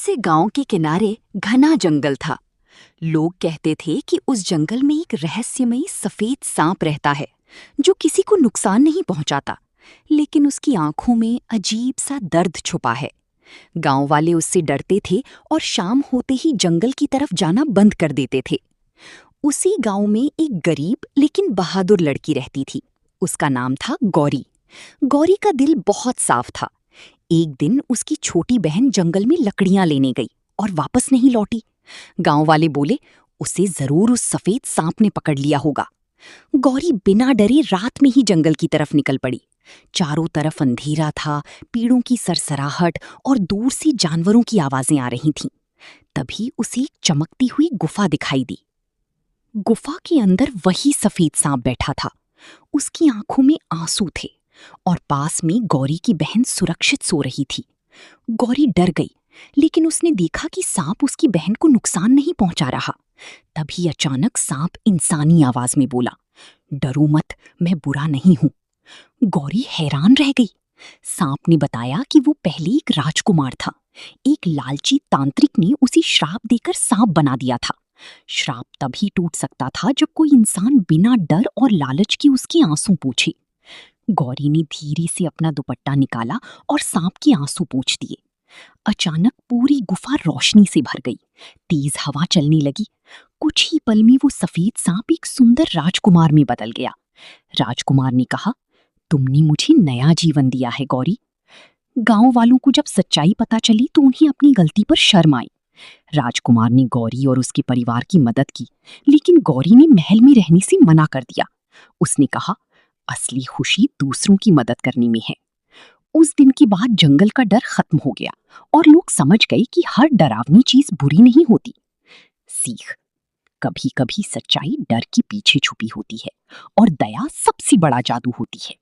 से गांव के किनारे घना जंगल था। लोग कहते थे कि उस जंगल में एक रहस्यमयी सफेद सांप रहता है जो किसी को नुकसान नहीं पहुंचाता, लेकिन उसकी आंखों में अजीब सा दर्द छुपा है। गांव वाले उससे डरते थे और शाम होते ही जंगल की तरफ जाना बंद कर देते थे। उसी गांव में एक गरीब लेकिन बहादुर लड़की रहती थी। उसका नाम था गौरी। गौरी का दिल बहुत साफ था। एक दिन उसकी छोटी बहन जंगल में लकड़ियां लेने गई और वापस नहीं लौटी। गांव वाले बोले, उसे जरूर उस सफेद सांप ने पकड़ लिया होगा। गौरी बिना डरे रात में ही जंगल की तरफ निकल पड़ी। चारों तरफ अंधेरा था, पेड़ों की सरसराहट और दूर से जानवरों की आवाजें आ रही थीं। तभी उसे एक चमकती हुई गुफा दिखाई दी। गुफा के अंदर वही सफेद सांप बैठा था। उसकी आंखों में आंसू थे और पास में गौरी की बहन सुरक्षित सो रही थी। गौरी डर गई, लेकिन उसने देखा कि सांप उसकी बहन को नुकसान नहीं पहुंचा रहा। तभी अचानक सांप इंसानी आवाज में बोला, डरो मत, मैं बुरा नहीं हूं। गौरी हैरान रह गई। सांप ने बताया कि वो पहले एक राजकुमार था। एक लालची तांत्रिक ने उसे श्राप देकर सांप बना दिया था। श्राप तभी टूट सकता था जब कोई इंसान बिना डर और लालच के उसके आंसू पूछे। गौरी ने धीरे से अपना दुपट्टा निकाला और सांप के आंसू पोंछ दिए। अचानक पूरी गुफा रोशनी से भर गई। तेज हवा चलने लगी। कुछ ही पल में वो सफेद सांप एक सुंदर राजकुमार में बदल गया। राजकुमार ने कहा, तुमने मुझे नया जीवन दिया है गौरी। गांव वालों को जब सच्चाई पता चली तो उन्हें अपनी गलती पर शर्म आई। राजकुमार ने गौरी और उसके परिवार की मदद की, लेकिन गौरी ने महल में रहने से मना कर दिया। उसने कहा, असली खुशी दूसरों की मदद करने में है। उस दिन के बाद जंगल का डर खत्म हो गया और लोग समझ गए कि हर डरावनी चीज बुरी नहीं होती। सीख, कभी कभी सच्चाई डर के पीछे छुपी होती है और दया सबसे बड़ा जादू होती है।